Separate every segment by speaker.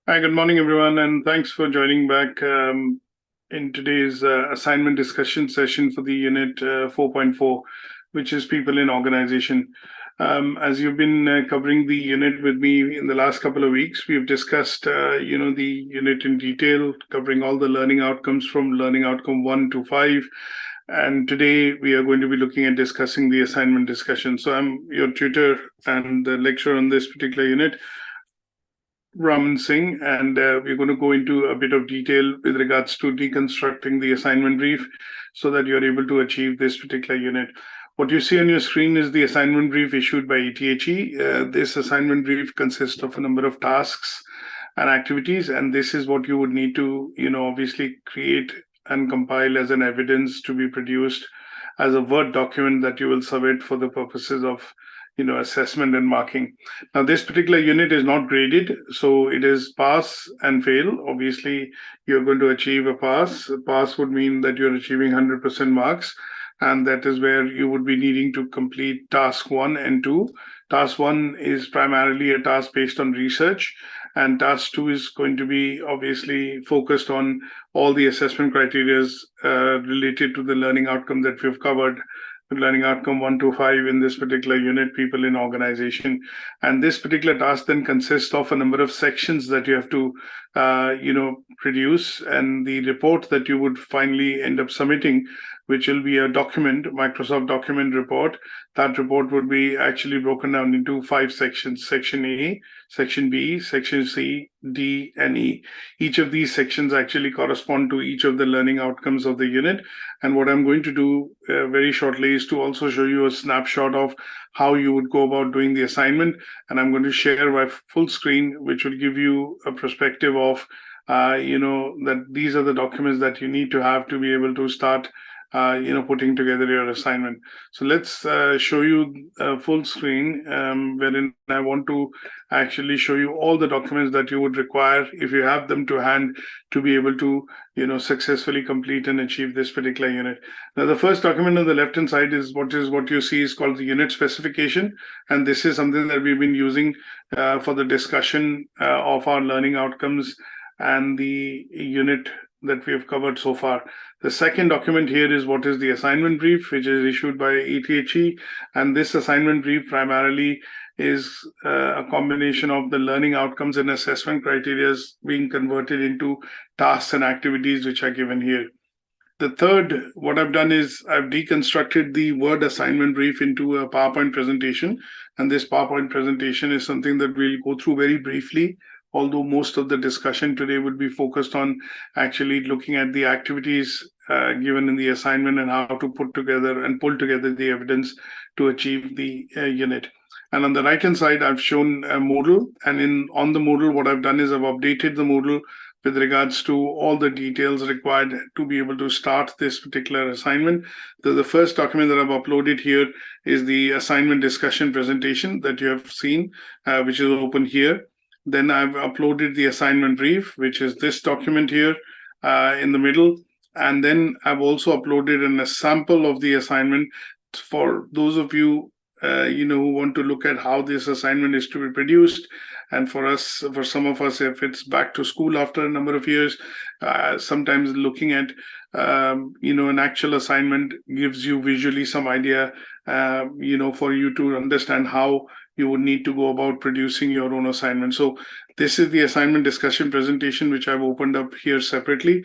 Speaker 1: Hi, good morning, everyone, and thanks for joining back in today's assignment discussion session for the Unit 4.4, which is People in Organization. As you've been covering the unit with me in the last couple of weeks, we've discussed, the unit in detail, covering all the learning outcomes from learning outcome 1 to 5. And today we are going to be looking at discussing the assignment discussion. So I'm your tutor and the lecturer on this particular unit, Raman Singh, and we're going to go into a bit of detail with regards to deconstructing the assignment brief so that you're able to achieve this particular unit. What you see on your screen is the assignment brief issued by ATHE. This assignment brief consists of a number of tasks and activities, and this is what you would need to, obviously create and compile as an evidence to be produced as a Word document that you will submit for the purposes of assessment and marking. Now, this particular unit is not graded, so it is pass and fail. Obviously, you're going to achieve a pass. A pass would mean that you're achieving 100% marks, and that is where you would be needing to complete task 1 and 2. Task 1 is primarily a task based on research, and task 2 is going to be obviously focused on all the assessment criteria related to the learning outcome that we've covered, learning outcome 1 to 5 in this particular unit, People in Organization. And this particular task then consists of a number of sections that you have to produce, and the report that you would finally end up submitting, which will be a document, Microsoft document report. That report would be actually broken down into 5 sections: Section A, Section B, Section C, D, and E. Each of these sections actually correspond to each of the learning outcomes of the unit. And what I'm going to do very shortly is to also show you a snapshot of how you would go about doing the assignment. And I'm going to share my full screen, which will give you a perspective of, that these are the documents that you need to have to be able to start putting together your assignment. So let's show you a full screen wherein I want to actually show you all the documents that you would require, if you have them to hand, to be able to successfully complete and achieve this particular unit. Now, the first document on the left hand side is what you see is called the unit specification, and this is something that we've been using for the discussion of our learning outcomes and the unit that we have covered so far. The second document here is what is the assignment brief, which is issued by ATHE. And this assignment brief primarily is a combination of the learning outcomes and assessment criteria being converted into tasks and activities, which are given here. The third, what I've done is I've deconstructed the Word assignment brief into a PowerPoint presentation. And this PowerPoint presentation is something that we'll go through very briefly, although most of the discussion today would be focused on actually looking at the activities given in the assignment and how to put together and pull together the evidence to achieve the unit. And on the right-hand side, I've shown a Moodle. And on the Moodle, what I've done is I've updated the Moodle with regards to all the details required to be able to start this particular assignment. The first document that I've uploaded here is the assignment discussion presentation that you have seen, which is open here. Then I've uploaded the assignment brief, which is this document here in the middle. And then I've also uploaded a sample of the assignment for those of you, who want to look at how this assignment is to be produced. And for some of us, if it's back to school after a number of years, sometimes looking at, an actual assignment gives you visually some idea, for you to understand how you would need to go about producing your own assignment. So this is the assignment discussion presentation, which I've opened up here separately.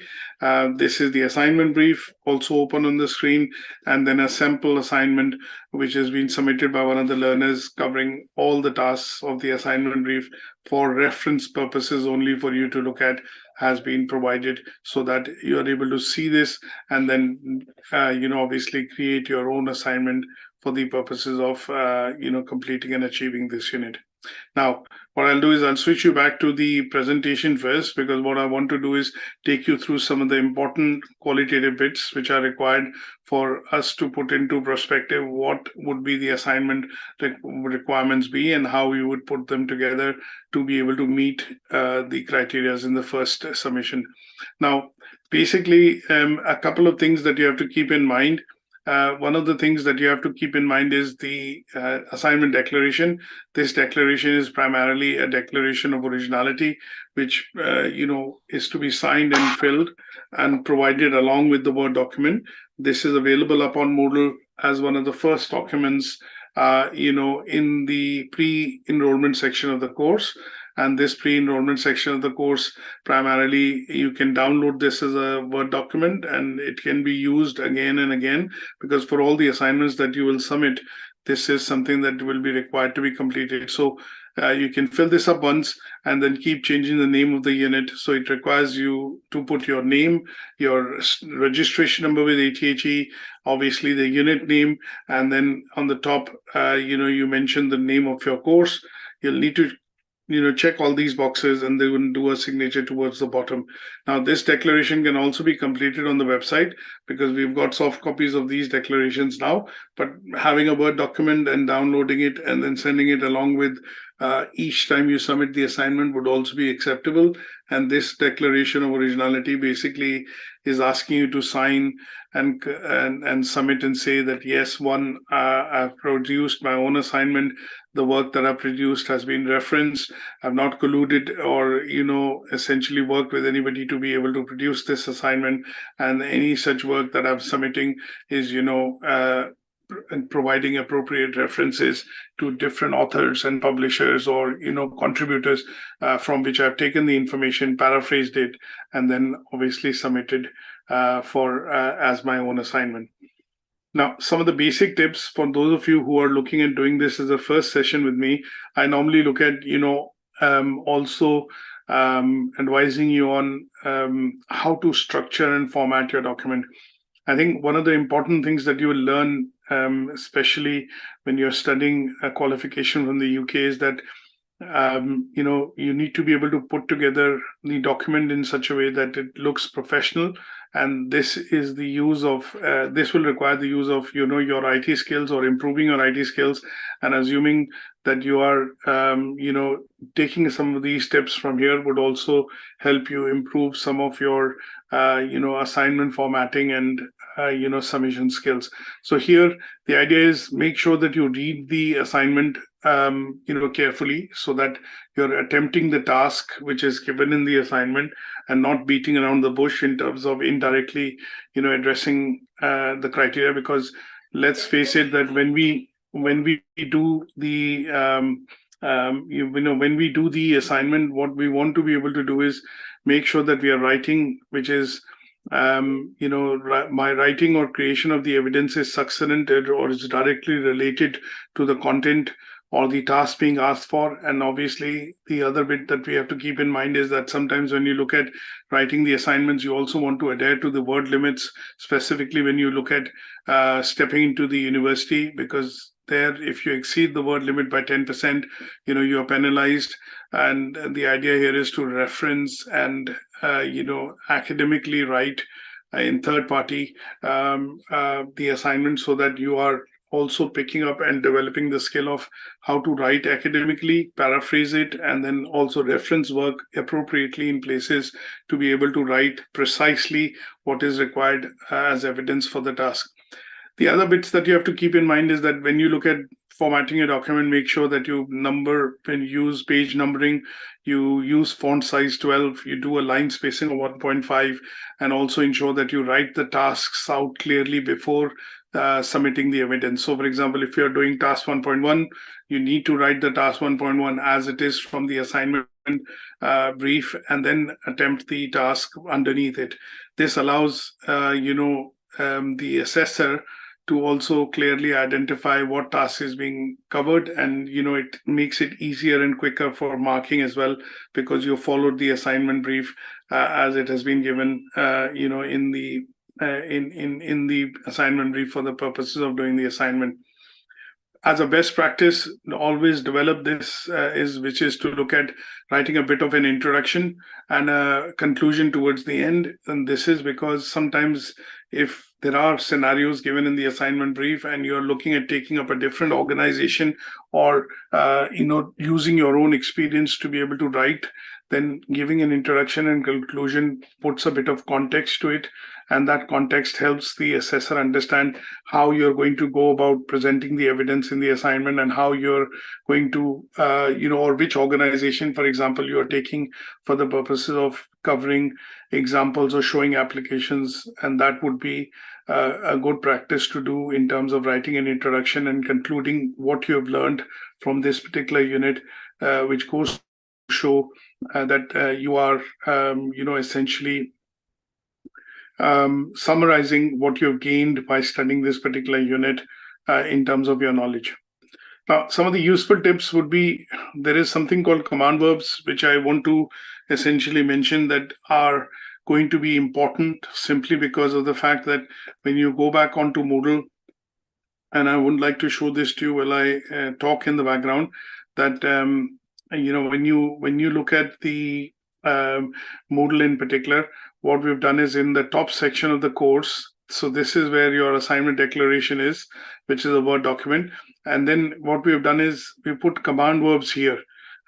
Speaker 1: This is the assignment brief, also open on the screen, and then a sample assignment, which has been submitted by one of the learners, covering all the tasks of the assignment brief for reference purposes only for you to look at, has been provided so that you are able to see this and then, obviously create your own assignment for the purposes of, completing and achieving this unit. Now, what I'll do is I'll switch you back to the presentation first, because what I want to do is take you through some of the important qualitative bits which are required for us to put into perspective what would be the assignment requirements be and how we would put them together to be able to meet the criteria in the first submission. Now, basically, a couple of things that you have to keep in mind. one of the things that you have to keep in mind is the assignment declaration. This declaration is primarily a declaration of originality, which is to be signed and filled and provided along with the Word document. This is available upon Moodle as one of the first documents, in the pre-enrollment section of the course. And this pre-enrollment section of the course, primarily, you can download this as a Word document, and it can be used again and again, because for all the assignments that you will submit, this is something that will be required to be completed. So you can fill this up once and then keep changing the name of the unit. So it requires you to put your name, your registration number with ATHE, obviously the unit name, and then on the top, you mention the name of your course. You'll need to check all these boxes, and they will do a signature towards the bottom. Now, this declaration can also be completed on the website, because we've got soft copies of these declarations now, but having a Word document and downloading it and then sending it along with each time you submit the assignment would also be acceptable. And this declaration of originality basically is asking you to sign and submit and say that, yes, one, I've produced my own assignment. The work that I've produced has been referenced. I've not colluded or, essentially worked with anybody to be able to produce this assignment. And any such work that I'm submitting is, and providing appropriate references to different authors and publishers or contributors from which I've taken the information, paraphrased it, and then obviously submitted for as my own assignment. Now, some of the basic tips for those of you who are looking at doing this as a first session with me, I normally look at also advising you on how to structure and format your document. I think one of the important things that you will learn, especially when you're studying a qualification from the UK, is that you need to be able to put together the document in such a way that it looks professional. And this is the use of this will require the use of your IT skills or improving your IT skills. And assuming that you are taking some of these tips from here would also help you improve some of your assignment formatting and submission skills. So here the idea is make sure that you read the assignment carefully, so that you're attempting the task which is given in the assignment and not beating around the bush in terms of indirectly addressing the criteria. Because let's face it, that when we do the when we do the assignment, what we want to be able to do is make sure that we are writing, which is my writing or creation of the evidence is succinct or is directly related to the content or the task being asked for. And obviously, the other bit that we have to keep in mind is that sometimes when you look at writing the assignments, you also want to adhere to the word limits, specifically when you look at stepping into the university, because there, if you exceed the word limit by 10%, you are penalized. And the idea here is to reference and academically write in third party the assignment, so that you are also picking up and developing the skill of how to write academically, paraphrase it, and then also reference work appropriately in places to be able to write precisely what is required as evidence for the task. The other bits that you have to keep in mind is that when you look at formatting a document, make sure that you number, when you use page numbering, you use font size 12, you do a line spacing of 1.5, and also ensure that you write the tasks out clearly before submitting the evidence. So, for example, if you're doing task 1.1, you need to write the task 1.1 as it is from the assignment brief, and then attempt the task underneath it. This allows the assessor to also clearly identify what task is being covered, and it makes it easier and quicker for marking as well, because you followed the assignment brief as it has been given in the assignment brief for the purposes of doing the assignment. As a best practice, always develop this, which is to look at writing a bit of an introduction and a conclusion towards the end. And this is because sometimes if there are scenarios given in the assignment brief and you're looking at taking up a different organization or using your own experience to be able to write, then giving an introduction and conclusion puts a bit of context to it, and that context helps the assessor understand how you're going to go about presenting the evidence in the assignment and how you're going to or which organization, for example, you're taking for the purposes of covering examples or showing applications. And that would be a good practice to do in terms of writing an introduction and concluding what you have learned from this particular unit, which goes to show that you are essentially summarizing what you've gained by studying this particular unit in terms of your knowledge. Now, some of the useful tips would be, there is something called command verbs, which I want to essentially mention that are going to be important simply because of the fact that when you go back onto Moodle, and I would like to show this to you while I talk in the background, that when you look at the Moodle in particular, what we've done is in the top section of the course. So this is where your assignment declaration is, which is a Word document. And then what we've done is we put command verbs here.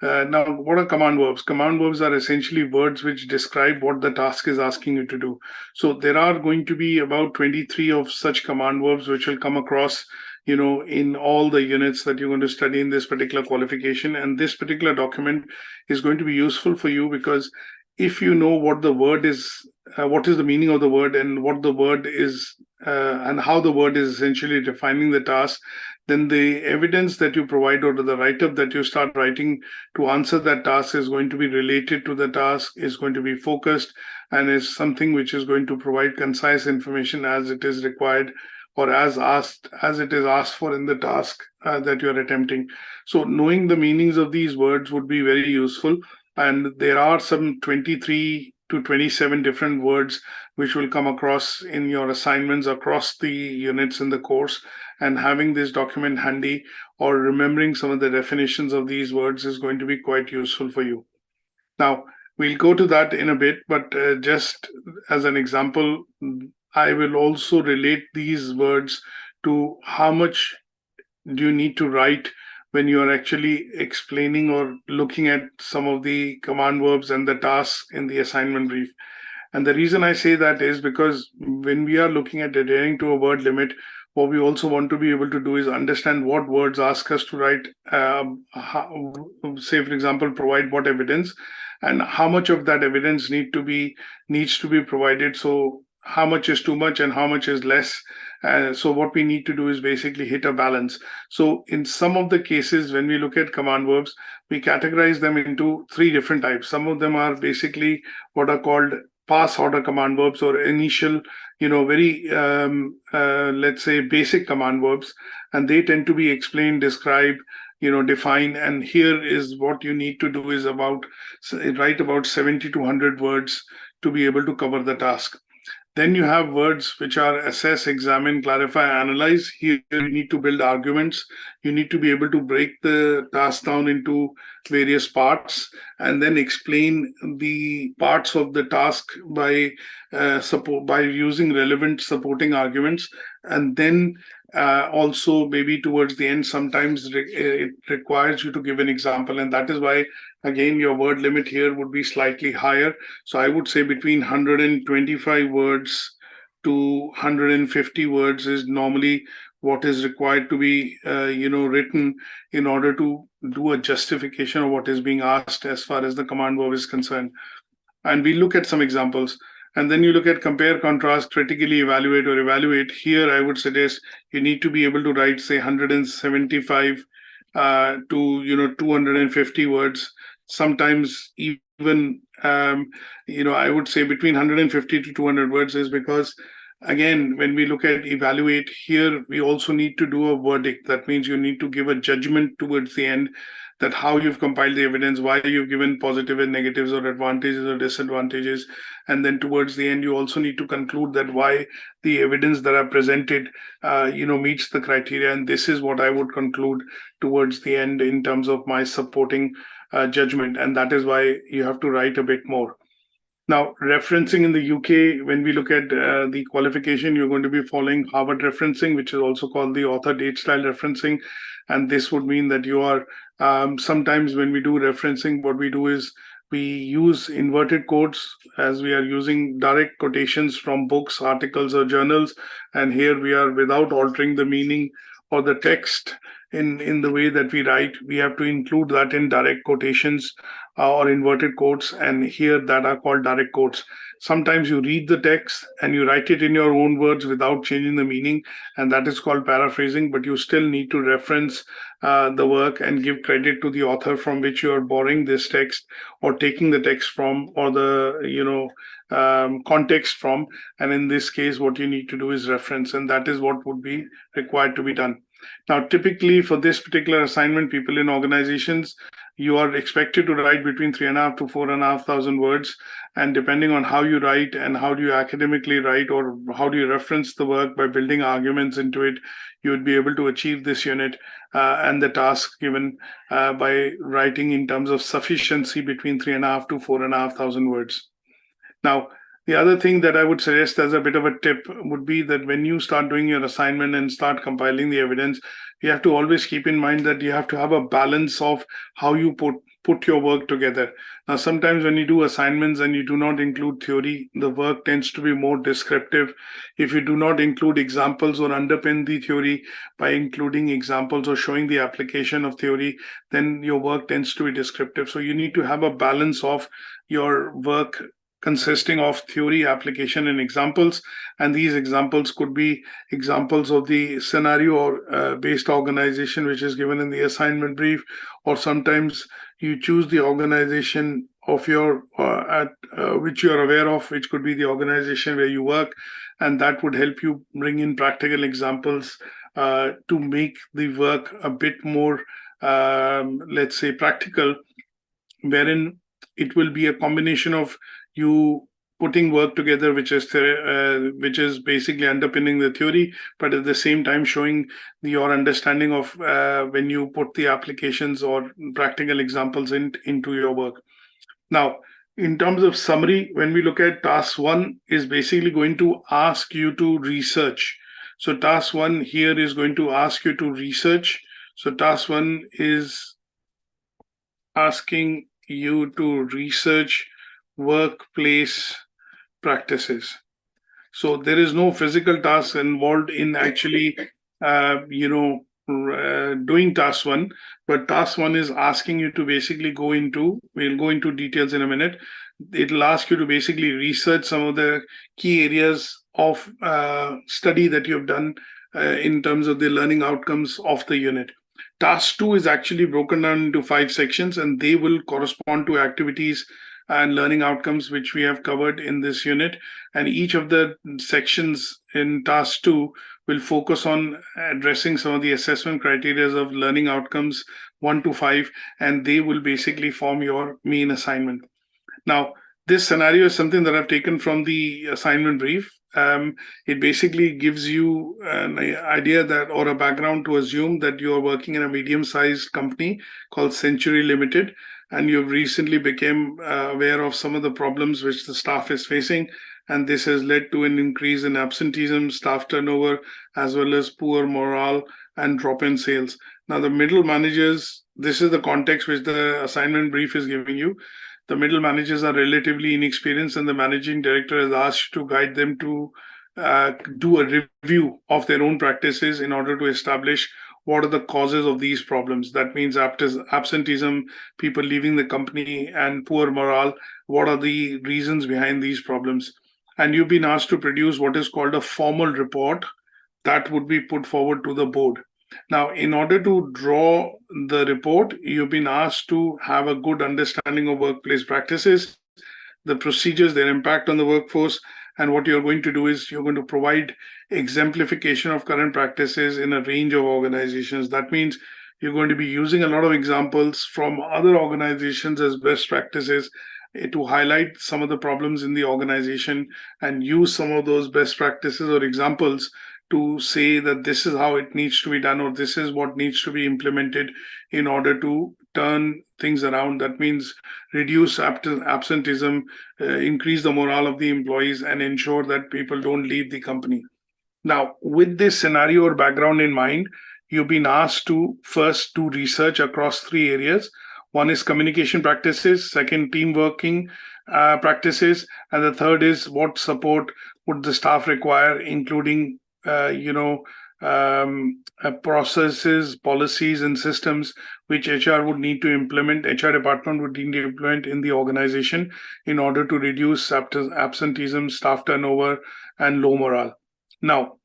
Speaker 1: Now, what are command verbs? Command verbs are essentially words which describe what the task is asking you to do. So there are going to be about 23 of such command verbs which will come across in all the units that you're going to study in this particular qualification. And this particular document is going to be useful for you because if you know what the word is, what is the meaning of the word and what the word is and how the word is essentially defining the task, then the evidence that you provide or the write-up that you start writing to answer that task is going to be related to the task, is going to be focused, and is something which is going to provide concise information as it is required or as it is asked for in the task that you're attempting. So knowing the meanings of these words would be very useful. And there are some 23 to 27 different words which will come across in your assignments across the units in the course. And having this document handy or remembering some of the definitions of these words is going to be quite useful for you. Now, we'll go to that in a bit, but just as an example, I will also relate these words to how much do you need to write when you are actually explaining or looking at some of the command verbs and the tasks in the assignment brief. And the reason I say that is because when we are looking at adhering to a word limit, what we also want to be able to do is understand what words ask us to write, say, for example, provide what evidence, and how much of that evidence needs to be provided. So how much is too much and how much is less. So what we need to do is basically hit a balance. So in some of the cases, when we look at command verbs, we categorize them into three different types. Some of them are basically what are called pass order command verbs or initial, very, let's say, basic command verbs. And they tend to be explain, describe, define. And here is what you need to do is write about 70 to 100 words to be able to cover the task. Then you have words which are assess, examine, clarify, analyze. Here you need to build arguments. You need to be able to break the task down into various parts and then explain the parts of the task by using relevant supporting arguments. And then also maybe towards the end, sometimes it requires you to give an example. And that is why, again, your word limit here would be slightly higher. So I would say between 125 words to 150 words is normally what is required to be, written in order to do a justification of what is being asked as far as the command verb is concerned. And we look at some examples. And then you look at compare, contrast, critically evaluate or evaluate. Here, I would suggest you need to be able to write, say, 175 to 250 words. Sometimes even I would say between 150 to 200 words is because, again, when we look at evaluate here, we also need to do a verdict. That means you need to give a judgment towards the end that how you've compiled the evidence, why you've given positive and negatives or advantages or disadvantages. And then towards the end, you also need to conclude that why the evidence that are presented, meets the criteria. And this is what I would conclude towards the end in terms of my supporting judgment. And that is why you have to write a bit more. Now, referencing in the UK, when we look at the qualification, you're going to be following Harvard referencing, which is also called the author date style referencing. And this would mean that you are sometimes when we do referencing, what we do is we use inverted quotes as we are using direct quotations from books, articles, or journals. And here we are without altering the meaning or the text in the way that we write. We have to include that in direct quotations or inverted quotes, and here that are called direct quotes. Sometimes you read the text and you write it in your own words without changing the meaning, and that is called paraphrasing, but you still need to reference the work and give credit to the author from which you are borrowing this text or taking the text from, or the context from. And in this case, what you need to do is reference, and that is what would be required to be done. Now, typically for this particular assignment, people in organizations, you are expected to write between 3,500 to 4,500 words. And depending on how you write and how do you academically write, or how do you reference the work by building arguments into it, you would be able to achieve this unit and the task given by writing in terms of sufficiency between 3,500 to 4,500 words. Now, the other thing that I would suggest as a bit of a tip would be that when you start doing your assignment and start compiling the evidence, you have to always keep in mind that you have to have a balance of how you put your work together. Now, sometimes when you do assignments and you do not include theory, the work tends to be more descriptive. If you do not include examples or underpin the theory by including examples or showing the application of theory, then your work tends to be descriptive. So you need to have a balance of your work consisting of theory, application, and examples. And these examples could be examples of the scenario or based organization which is given in the assignment brief, or sometimes you choose the organization of your which you are aware of, which could be the organization where you work, and that would help you bring in practical examples to make the work a bit more, let's say, practical, wherein it will be a combination of you putting work together, which is basically underpinning the theory, but at the same time showing your understanding of when you put the applications or practical examples into your work. Now, in terms of summary, when we look at task 1, is basically going to ask you to research. So task 1 here is going to ask you to research. So task 1 is asking you to research workplace practices. So there is no physical task involved in actually, doing task 1, but task 1 is asking you to basically we'll go into details in a minute. It'll ask you to basically research some of the key areas of study that you've done in terms of the learning outcomes of the unit. Task 2 is actually broken down into 5 sections, and they will correspond to activities and learning outcomes which we have covered in this unit. And each of the sections in task 2 will focus on addressing some of the assessment criteria of learning outcomes 1 to 5, and they will basically form your main assignment. Now, this scenario is something that I've taken from the assignment brief. It basically gives you an idea that, or a background to assume that you are working in a medium-sized company called Century Limited, and you've recently become aware of some of the problems which the staff is facing, and this has led to an increase in absenteeism, staff turnover, as well as poor morale and drop in sales. Now, the middle managers, this is the context which the assignment brief is giving you. The middle managers are relatively inexperienced, and the managing director has asked to guide them to do a review of their own practices in order to establish what are the causes of these problems. That means absenteeism, people leaving the company, and poor morale. What are the reasons behind these problems? And you've been asked to produce what is called a formal report that would be put forward to the board. Now, in order to draw the report, you've been asked to have a good understanding of workplace practices, the procedures, their impact on the workforce, and what you're going to do is you're going to provide exemplification of current practices in a range of organizations. That means you're going to be using a lot of examples from other organizations as best practices to highlight some of the problems in the organization and use some of those best practices or examples to say that this is how it needs to be done, or this is what needs to be implemented in order to turn things around. That means reduce absenteeism, increase the morale of the employees, and ensure that people don't leave the company. Now, with this scenario or background in mind, you've been asked to first do research across 3 areas. One is communication practices, second, team working practices, and the third is what support would the staff require, including, processes, policies, and systems which HR would need to implement, HR department would need to implement in the organization in order to reduce absenteeism, staff turnover, and low morale. Now,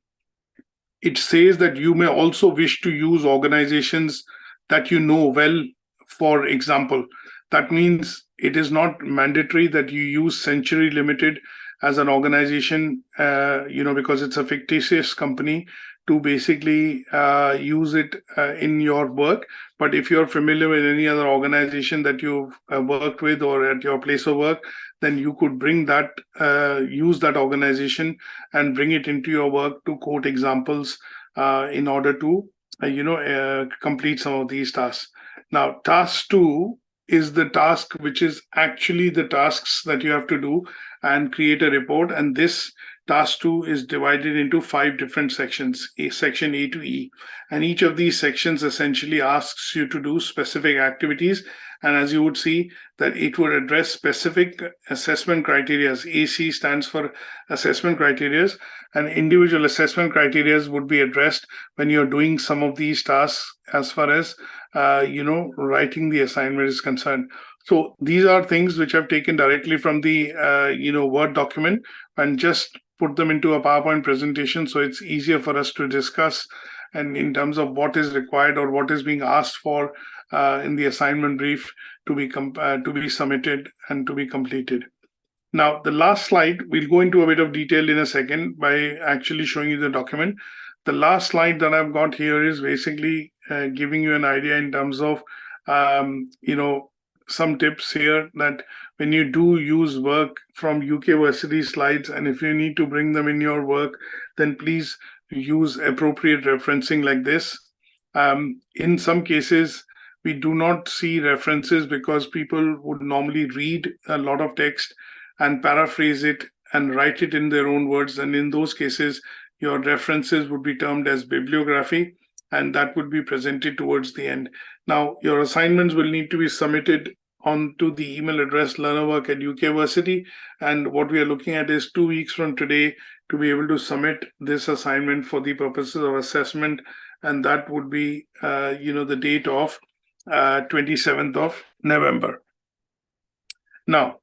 Speaker 1: it says that you may also wish to use organizations that you know well, for example. That means it is not mandatory that you use Century Limited as an organization, because it's a fictitious company, to basically use it in your work. But if you're familiar with any other organization that you've worked with or at your place of work, then you could bring that, use that organization and bring it into your work to quote examples in order to, complete some of these tasks. Now, task 2 is the task which is actually the tasks that you have to do and create a report. And this task 2 is divided into 5 different sections, section A to E. And each of these sections essentially asks you to do specific activities. And as you would see, that it would address specific assessment criteria. AC stands for assessment criteria, and individual assessment criteria would be addressed when you're doing some of these tasks as far as, writing the assignment is concerned. So these are things which I've taken directly from the, Word document and just put them into a PowerPoint presentation. So it's easier for us to discuss, and in terms of what is required or what is being asked for in the assignment brief to be submitted and to be completed. Now, the last slide, we'll go into a bit of detail in a second by actually showing you the document. The last slide that I've got here is basically giving you an idea in terms of, some tips here, that when you do use work from UK Versity slides, and if you need to bring them in your work, then please use appropriate referencing like this. In some cases, we do not see references because people would normally read a lot of text and paraphrase it and write it in their own words. And in those cases, your references would be termed as bibliography, and that would be presented towards the end. Now, your assignments will need to be submitted onto the email address learnerwork@UKversity. And what we are looking at is 2 weeks from today to be able to submit this assignment for the purposes of assessment. And that would be, the date of 27th of November. Now,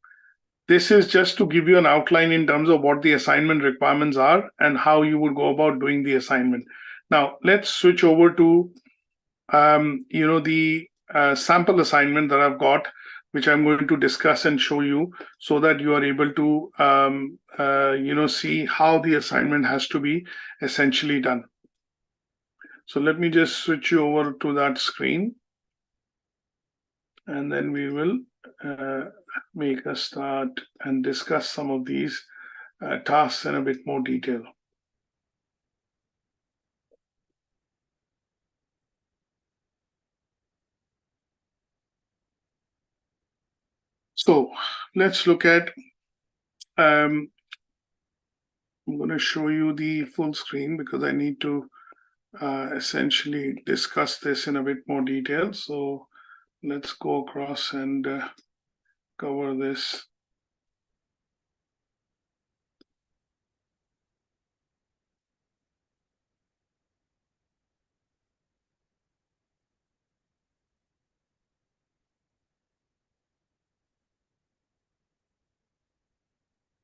Speaker 1: this is just to give you an outline in terms of what the assignment requirements are and how you would go about doing the assignment. Now, let's switch over to, the sample assignment that I've got, which I'm going to discuss and show you so that you are able to, see how the assignment has to be essentially done. So let me just switch you over to that screen, and then we will make a start and discuss some of these tasks in a bit more detail. So let's look at, I'm going to show you the full screen because I need to essentially discuss this in a bit more detail. So let's go across and cover this.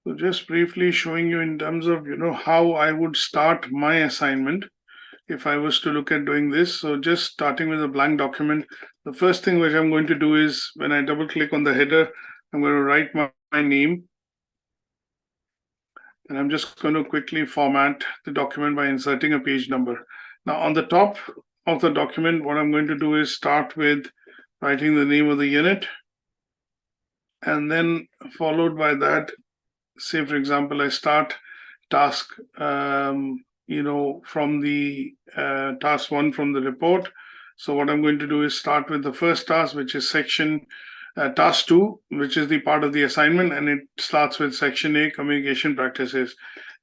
Speaker 1: So just briefly showing you in terms of, how I would start my assignment if I was to look at doing this. So just starting with a blank document, the first thing which I'm going to do is when I double click on the header, I'm going to write my name. And I'm just going to quickly format the document by inserting a page number. Now on the top of the document, what I'm going to do is start with writing the name of the unit. And then followed by that, say for example, I start task, from the task 1 from the report. So what I'm going to do is start with the first task, which is task 2, which is the part of the assignment, and it starts with section A, communication practices.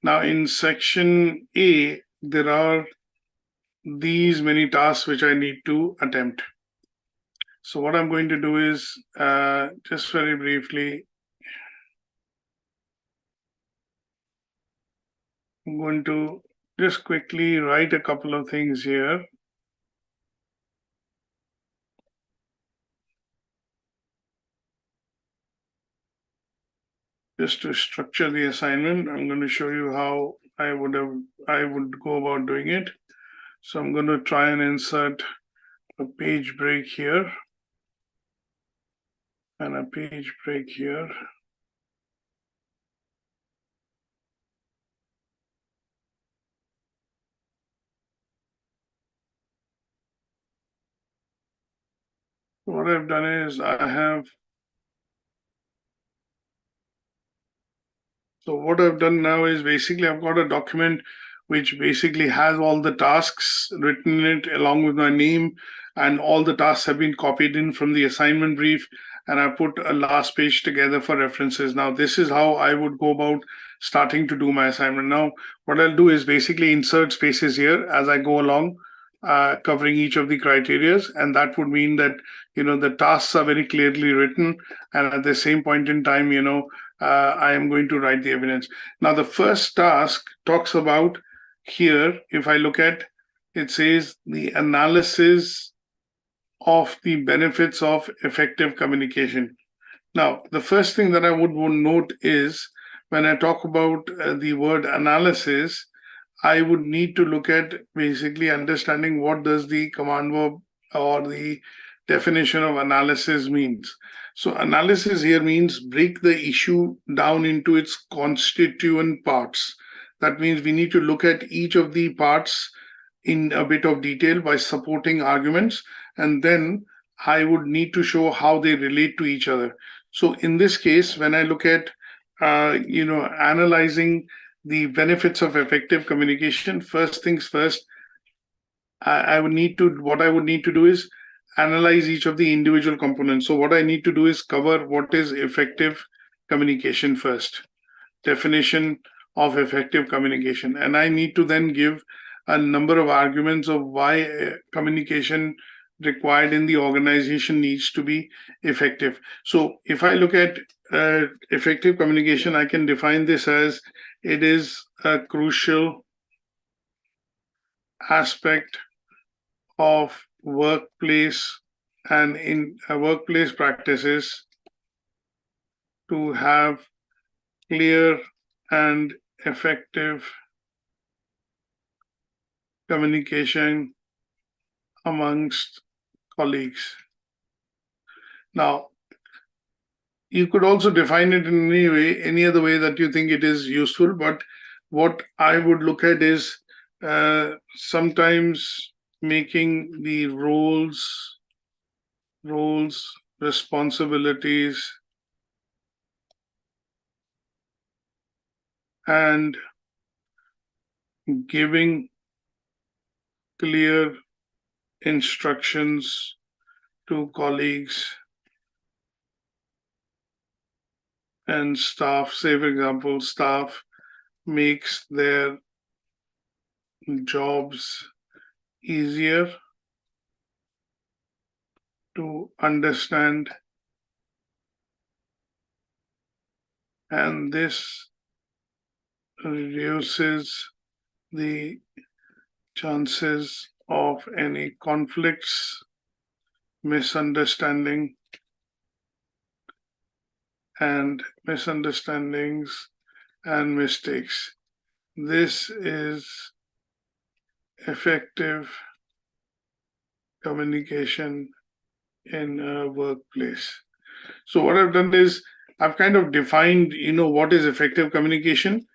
Speaker 1: Now in section A, there are these many tasks which I need to attempt. So what I'm going to do is just very briefly, I'm going to just quickly write a couple of things here. Just to structure the assignment, I'm going to show you how I would go about doing it. So I'm going to try and insert a page break here and a page break here. What I've done is what I've done now is basically I've got a document which basically has all the tasks written in it along with my name, and all the tasks have been copied in from the assignment brief, and I put a last page together for references. Now this is how I would go about starting to do my assignment. Now what I'll do is basically insert spaces here as I go along, covering each of the criterias, and that would mean that the tasks are very clearly written, and at the same point in time I am going to write the evidence. Now the first task talks about, here if I look at, it says the analysis of the benefits of effective communication. Now the first thing that I would note is, when I talk about the word analysis, I would need to look at basically understanding what does the command verb or the definition of analysis means. So analysis here means break the issue down into its constituent parts. That means we need to look at each of the parts in a bit of detail by supporting arguments, and then I would need to show how they relate to each other. So in this case, when I look at analyzing the benefits of effective communication, first things first, what I would need to do is analyze each of the individual components. So what I need to do is cover what is effective communication first, definition of effective communication, and I need to then give a number of arguments of why communication required in the organization needs to be effective. So if I look at effective communication, I can define this as, it is a crucial aspect of workplace and in workplace practices to have clear and effective communication amongst colleagues. Now, you could also define it in any other way that you think it is useful, but what I would look at is sometimes making the roles, responsibilities, and giving clear instructions to colleagues and staff. Say, for example, staff makes their jobs easier to understand, and this reduces the chances of any conflicts, misunderstandings and mistakes. This is effective communication in a workplace. So what I've done is I've kind of defined, what is effective communication,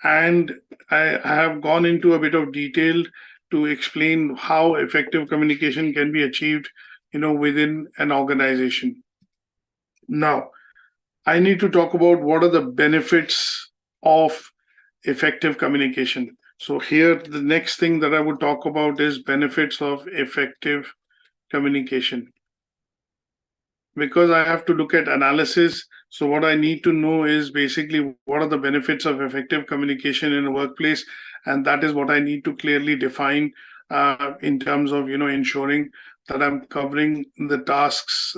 Speaker 1: and I have gone into a bit of detail to explain how effective communication can be achieved, within an organization. Now, I need to talk about what are the benefits of effective communication. So here, the next thing that I would talk about is benefits of effective communication. Because I have to look at analysis, so what I need to know is basically what are the benefits of effective communication in a workplace, and that is what I need to clearly define in terms of ensuring that I'm covering the tasks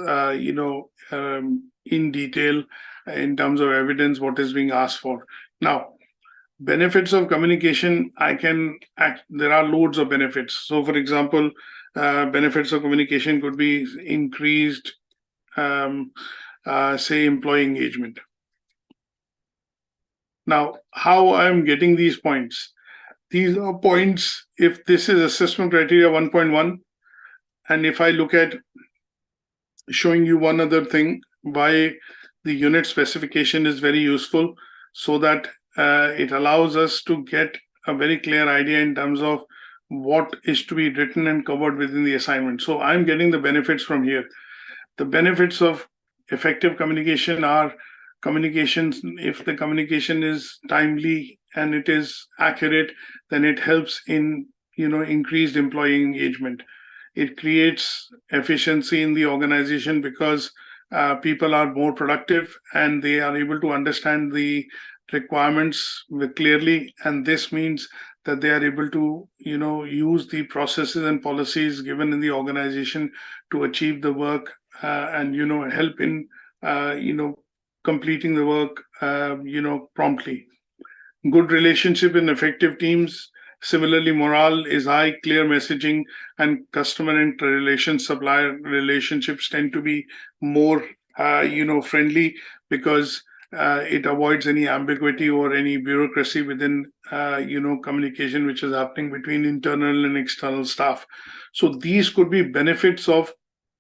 Speaker 1: in detail in terms of evidence what is being asked for. Now, benefits of communication, there are loads of benefits. So, for example, benefits of communication could be increased say employee engagement. Now, how I'm getting these points? These are points, if this is assessment criteria 1.1, and if I look at showing you one other thing, why the unit specification is very useful, so that it allows us to get a very clear idea in terms of what is to be written and covered within the assignment. So I'm getting the benefits from here. The benefits of effective communication are communications. If the communication is timely and it is accurate, then it helps in increased employee engagement. It creates efficiency in the organization because people are more productive and they are able to understand the requirements clearly, and this means that they are able to use the processes and policies given in the organization to achieve the work and help in completing the work promptly. Good relationship in effective teams. Similarly, morale is high. Clear messaging and customer and supplier relationships tend to be more friendly, because it avoids any ambiguity or any bureaucracy within communication which is happening between internal and external staff. So these could be benefits of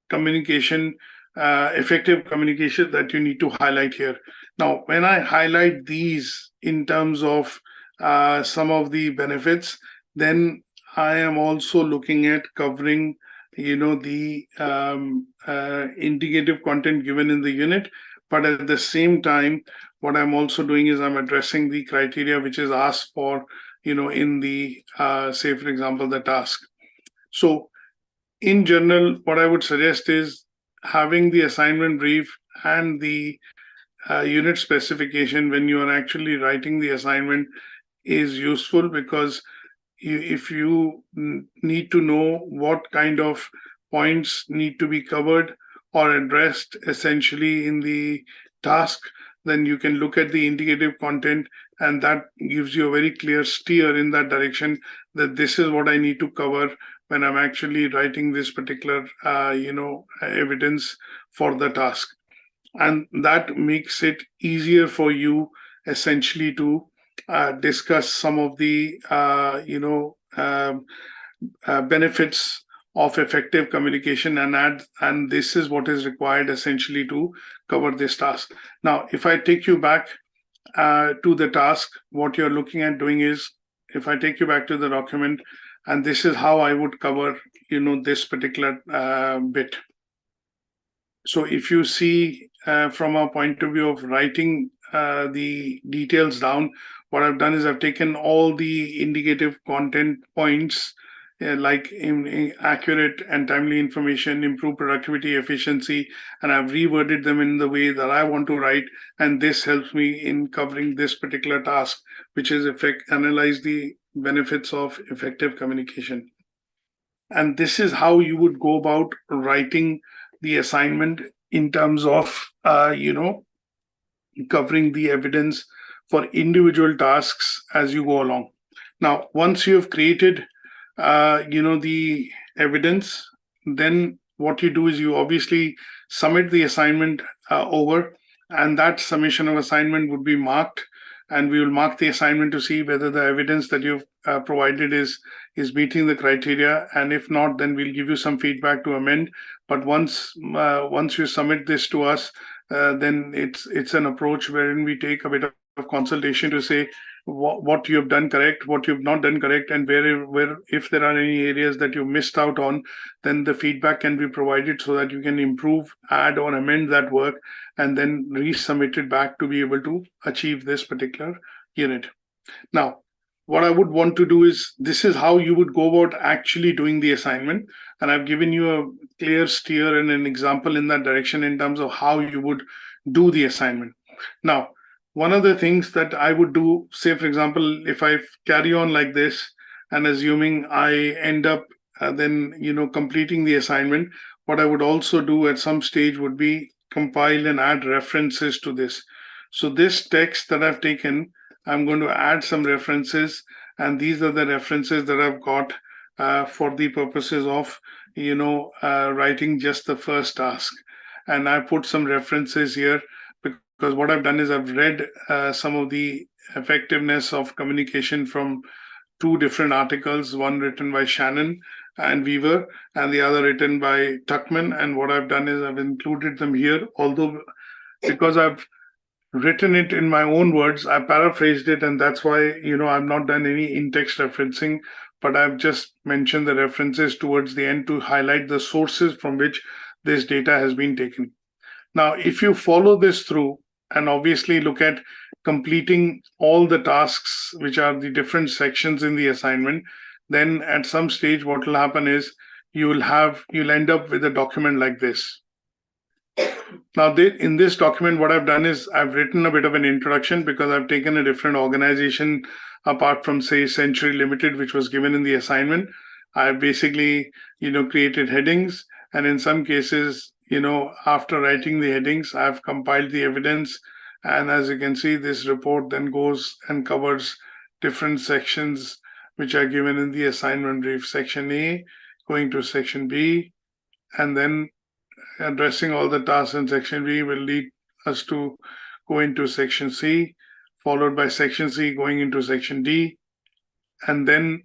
Speaker 1: communication, effective communication, that you need to highlight here. Now, when I highlight these in terms of some of the benefits, then I am also looking at covering the indicative content given in the unit, but at the same time, what I'm also doing is I'm addressing the criteria which is asked for in the say, for example, the task. So in general, what I would suggest is having the assignment brief and the unit specification when you are actually writing the assignment is useful, because if you need to know what kind of points need to be covered or addressed essentially in the task, then you can look at the indicative content, and that gives you a very clear steer in that direction, that this is what I need to cover when I'm actually writing this particular evidence for the task. And that makes it easier for you essentially to discuss some of the benefits of effective communication, and this is what is required essentially to cover this task. Now, if I take you back to the task, what you're looking at doing is, if I take you back to the document, and this is how I would cover this particular bit. So if you see from a point of view of writing the details down, what I've done is I've taken all the indicative content points like in accurate and timely information, improve productivity, efficiency, and I've reworded them in the way that I want to write. And this helps me in covering this particular task, which is analyze the benefits of effective communication. And this is how you would go about writing the assignment in terms of covering the evidence for individual tasks as you go along. Now, once you have created the evidence, then what you do is you obviously submit the assignment over, and that submission of assignment would be marked, and we will mark the assignment to see whether the evidence that you've provided is meeting the criteria, and if not, then we'll give you some feedback to amend. But once you submit this to us, then it's an approach wherein we take a bit of consultation to say what you have done correct, what you've not done correct, and where if there are any areas that you missed out on, then the feedback can be provided so that you can improve, add or amend that work, and then resubmit it back to be able to achieve this particular unit. Now, what I would want to do is, this is how you would go about actually doing the assignment. And I've given you a clear steer and an example in that direction in terms of how you would do the assignment. Now, one of the things that I would do, say, for example, if I carry on like this, and assuming I end up then, completing the assignment, what I would also do at some stage would be compile and add references to this. So this text that I've taken, I'm going to add some references, and these are the references that I've got for the purposes of, writing just the first task. And I put some references here because what I've done is I've read some of the effectiveness of communication from two different articles, one written by Shannon and Weaver, and the other written by Tuckman. And what I've done is I've included them here, although because I've written it in my own words, I paraphrased it, and that's why, I've not done any in-text referencing, but I've just mentioned the references towards the end to highlight the sources from which this data has been taken. Now, if you follow this through and obviously look at completing all the tasks, which are the different sections in the assignment, then at some stage, what will happen is you'll end up with a document like this. Now, in this document, what I've done is I've written a bit of an introduction because I've taken a different organization apart from, say, Century Limited, which was given in the assignment. I've basically, created headings. And in some cases, after writing the headings, I've compiled the evidence. And as you can see, this report then goes and covers different sections which are given in the assignment brief. Section A, going to section B, and then addressing all the tasks in section B will lead us to go into section C, followed by section C going into section D. And then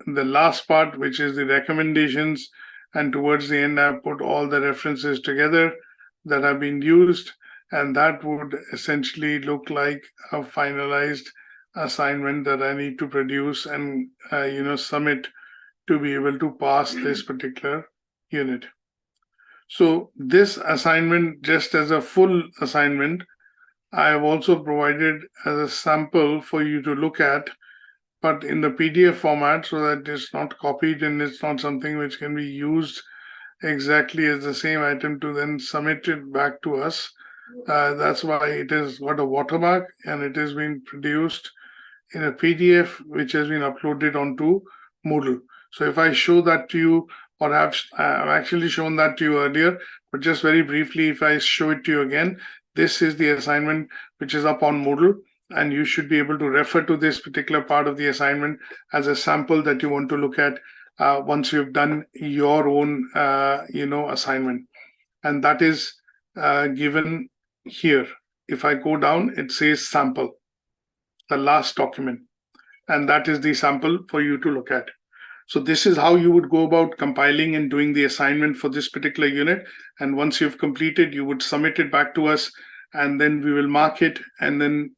Speaker 1: the last part, which is the recommendations. And towards the end, I've put all the references together that have been used. And that would essentially look like a finalized assignment that I need to produce and, submit to be able to pass this particular unit. So this assignment, just as a full assignment, I have also provided as a sample for you to look at, but in the PDF format so that it's not copied and it's not something which can be used exactly as the same item to then submit it back to us. That's why it has got a watermark and it has been produced in a PDF which has been uploaded onto Moodle. So if I show that to you, or I've actually shown that to you earlier, but just very briefly, if I show it to you again, this is the assignment which is up on Moodle, and you should be able to refer to this particular part of the assignment as a sample that you want to look at once you've done your own, assignment. And that is given here. If I go down, it says sample, the last document, and that is the sample for you to look at. So this is how you would go about compiling and doing the assignment for this particular unit. And once you've completed, you would submit it back to us, and then we will mark it. And then,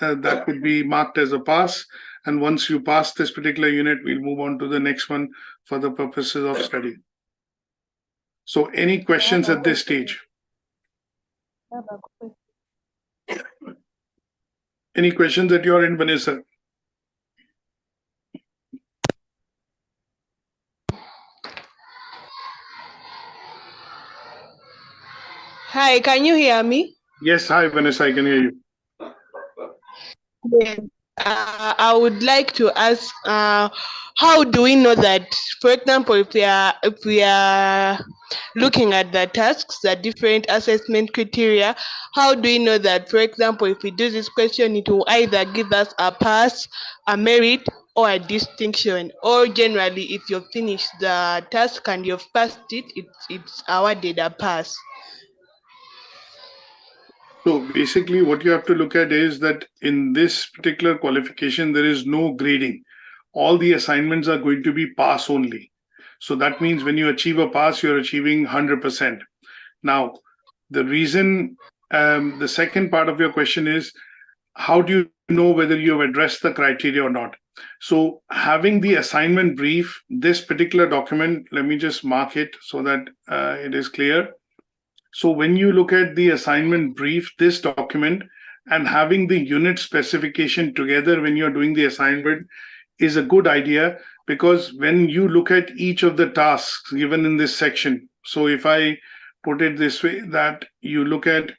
Speaker 1: that would be marked as a pass. And once you pass this particular unit, we'll move on to the next one for the purposes of study. So any questions at this stage? Any questions at your end, Vanessa?
Speaker 2: Hi, can you hear me?
Speaker 1: Yes, hi, Vanessa, I can hear you.
Speaker 2: Yes. I would like to ask, how do we know that, for example, if we are looking at the tasks, the different assessment criteria, how do we know that, for example, if we do this question, it will either give us a pass, a merit, or a distinction, or generally, if you've finished the task and you've passed it, it's awarded a pass?
Speaker 1: So basically, what you have to look at is that in this particular qualification, there is no grading. All the assignments are going to be pass only. So that means when you achieve a pass, you're achieving 100%. Now, the reason, the second part of your question is, how do you know whether you have addressed the criteria or not? So having the assignment brief, this particular document, let me just mark it so that it is clear. So when you look at the assignment brief, this document, and having the unit specification together when you're doing the assignment is a good idea, because when you look at each of the tasks given in this section, so if I put it this way, that you look at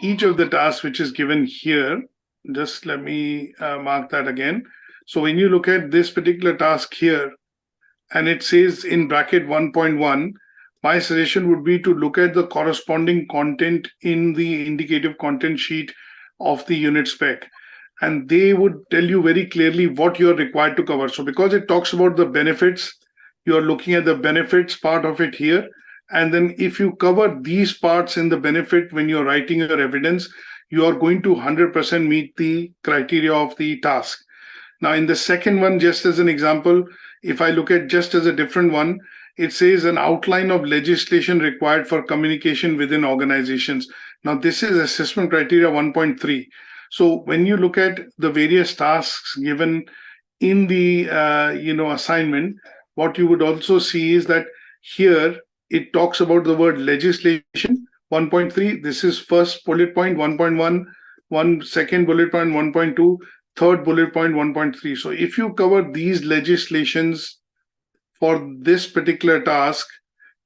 Speaker 1: each of the tasks which is given here, just let me mark that again. So when you look at this particular task here, and it says in bracket 1.1, my suggestion would be to look at the corresponding content in the indicative content sheet of the unit spec. And they would tell you very clearly what you're required to cover. So because it talks about the benefits, you're looking at the benefits part of it here. And then if you cover these parts in the benefit when you're writing your evidence, you are going to 100% meet the criteria of the task. Now, in the second one, just as an example, if I look at just as a different one, it says an outline of legislation required for communication within organizations. Now, this is assessment criteria 1.3. So when you look at the various tasks given in the assignment, what you would also see is that here it talks about the word legislation 1.3. This is first bullet point 1.1, second bullet point 1.2, third bullet point 1.3. So if you cover these legislations for this particular task,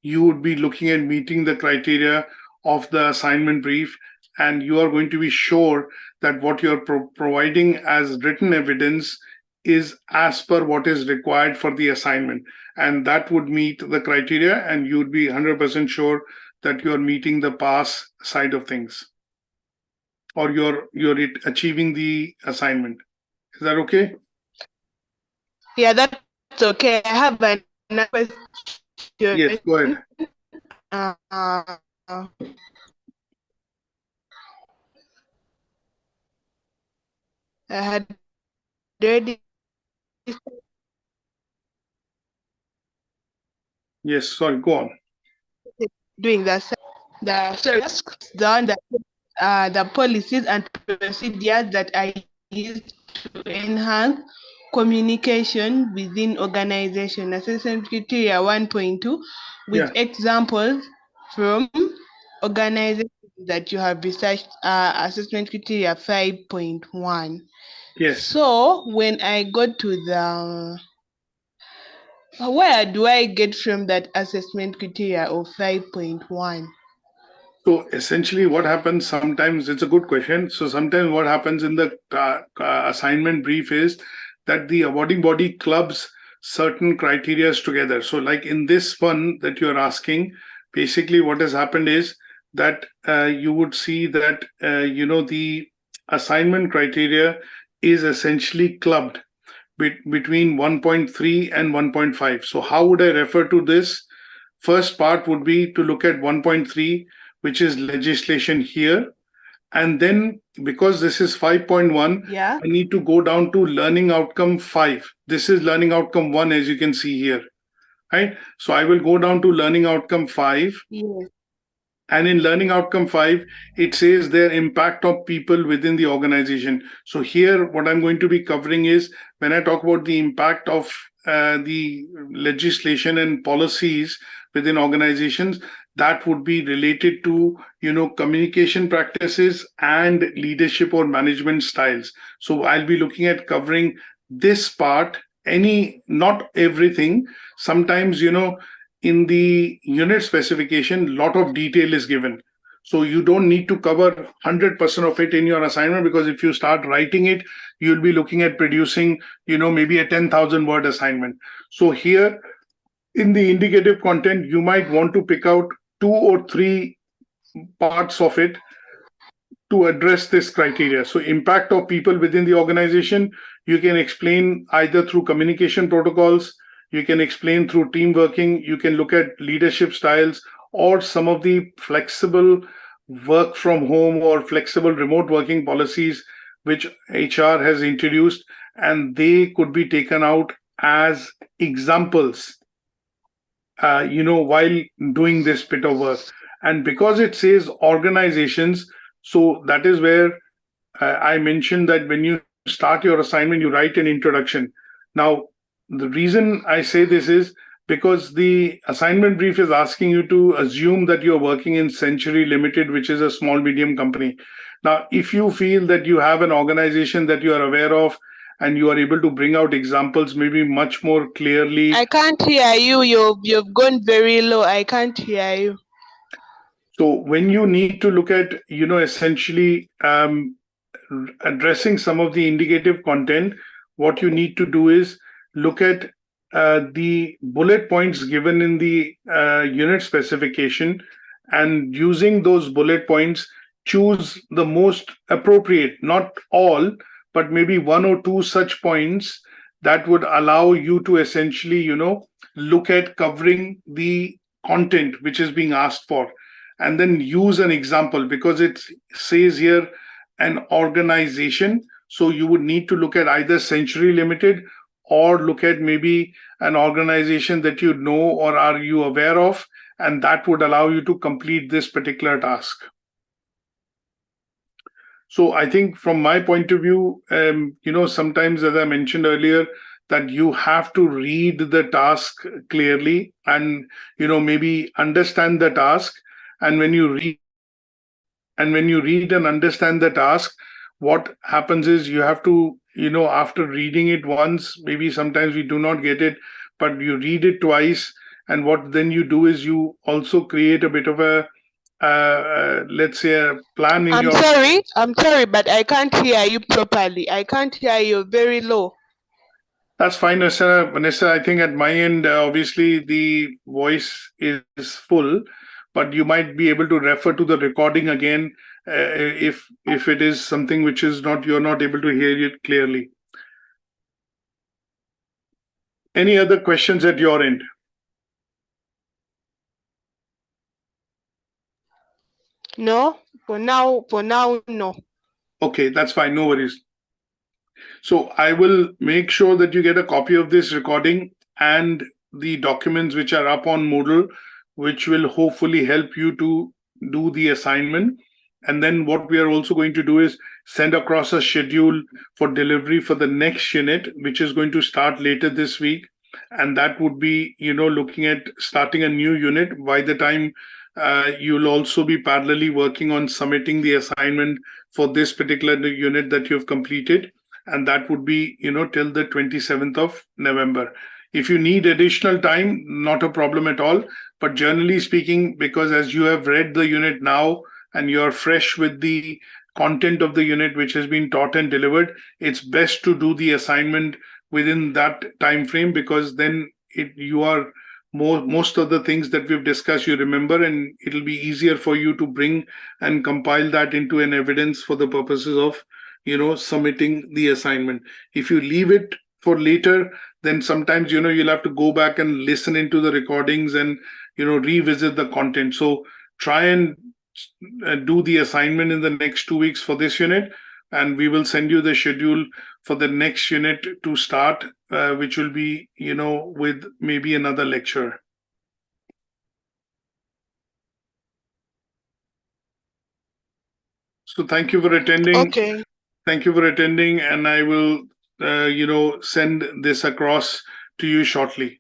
Speaker 1: you would be looking at meeting the criteria of the assignment brief, and you are going to be sure that what you're providing as written evidence is as per what is required for the assignment. And that would meet the criteria, and you would be 100% sure that you're meeting the pass side of things, or you're achieving the assignment. Is that okay?
Speaker 2: Yeah, that's okay. I have another question.
Speaker 1: Yes, go ahead.
Speaker 2: I had already.
Speaker 1: Yes, sorry, go on.
Speaker 2: Doing the done the policies and procedures that are used to enhance communication within organization. Assessment criteria 1.2 with examples from organizations that you have researched. Assessment criteria 5.1.
Speaker 1: Yes.
Speaker 2: So when I go to the where do I get from that assessment criteria of 5.1?
Speaker 1: So essentially what happens sometimes, it's a good question. So sometimes what happens in the assignment brief is that the awarding body clubs certain criteria together. So like in this one that you're asking, basically what has happened is that you would see that, the assignment criteria is essentially clubbed between 1.3 and 1.5. So how would I refer to this? First part would be to look at 1.3, which is legislation here. And then because this is 5.1, I need to go down to learning outcome 5. This is learning outcome 1, as you can see here, right? So I will go down to learning outcome 5.
Speaker 2: Yes.
Speaker 1: And in learning outcome 5, it says their impact of people within the organization. So here, what I'm going to be covering is when I talk about the impact of the legislation and policies within organizations, that would be related to, communication practices and leadership or management styles. So I'll be looking at covering this part, not everything. Sometimes, in the unit specification, a lot of detail is given. So you don't need to cover 100% of it in your assignment, because if you start writing it, you'll be looking at producing, maybe a 10,000 word assignment. So here in the indicative content, you might want to pick out 2 or 3 parts of it to address this criteria. So impact of people within the organization, you can explain either through communication protocols, you can explain through team working, you can look at leadership styles, or some of the flexible work from home or flexible remote working policies which HR has introduced, and they could be taken out as examples, while doing this bit of work. And because it says organizations, so that is where I mentioned that when you start your assignment, you write an introduction. Now, the reason I say this is because the assignment brief is asking you to assume that you're working in Century Limited, which is a small medium company. Now, if you feel that you have an organization that you are aware of and you are able to bring out examples maybe much more clearly.
Speaker 2: I can't hear you. You've gone very low. I can't hear you.
Speaker 1: So when you need to look at, essentially addressing some of the indicative content, what you need to do is look at the bullet points given in the unit specification, and using those bullet points, choose the most appropriate, not all, but maybe one or two such points that would allow you to essentially, look at covering the content which is being asked for, and then use an example, because it says here an organization. So you would need to look at either Century Limited or look at maybe an organization that you know or are you aware of, and that would allow you to complete this particular task. So I think from my point of view, sometimes, as I mentioned earlier, that you have to read the task clearly and, maybe understand the task. And when you read and understand the task, what happens is you have to, after reading it once, maybe sometimes we do not get it, but you read it twice. And what then you do is you also create a bit of a, let's say, a plan in
Speaker 2: I'm sorry, but I can't hear you properly. I can't hear you. Very low.
Speaker 1: That's fine, Vanessa. I think at my end, obviously the voice is full, but you might be able to refer to the recording again if it is something which is you're not able to hear it clearly. Any other questions at your end?
Speaker 2: No, for now, no.
Speaker 1: Okay, that's fine. No worries. So I will make sure that you get a copy of this recording and the documents which are up on Moodle, which will hopefully help you to do the assignment. And then what we are also going to do is send across a schedule for delivery for the next unit, which is going to start later this week. And that would be, looking at starting a new unit. By the time you'll also be parallelly working on submitting the assignment for this particular unit that you've completed. And that would be, till the 27th of November. If you need additional time, not a problem at all. But generally speaking, because as you have read the unit now and you're fresh with the content of the unit which has been taught and delivered, it's best to do the assignment within that time frame, because then you are most of the things that we've discussed, you remember, and it'll be easier for you to bring and compile that into an evidence for the purposes of submitting the assignment. If you leave it for later, then sometimes you'll have to go back and listen into the recordings and revisit the content. So try and do the assignment in the next 2 weeks for this unit, and we will send you the schedule for the next unit to start, which will be with maybe another lecture. So thank you for attending.
Speaker 2: Okay.
Speaker 1: Thank you for attending, and I will, send this across to you shortly.